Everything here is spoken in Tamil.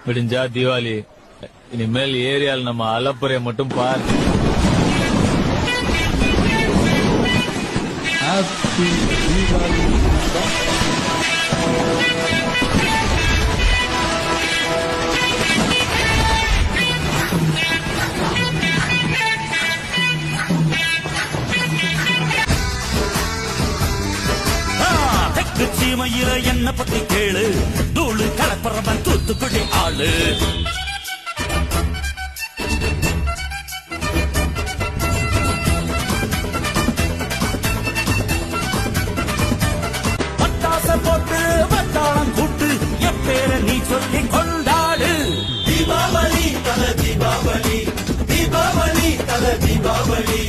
விடிஞ்சா தீபாவளி. இனிமேல் ஏரியால நம்ம அலப்புறைய மட்டும் பாரு. ஹாப்பி தீபாவளி. சீமையில என்ன பத்தி கேளு, தூளு கலப்பறவன் தூத்துக்குடி ஆளு. பட்டாச போட்டு வட்டாளம் கூட்டு எப்பேர நீ சொல்லி கொண்டாடு. தீபாவளி தல தீபாவளி, தீபாவளி தல தீபாவளி.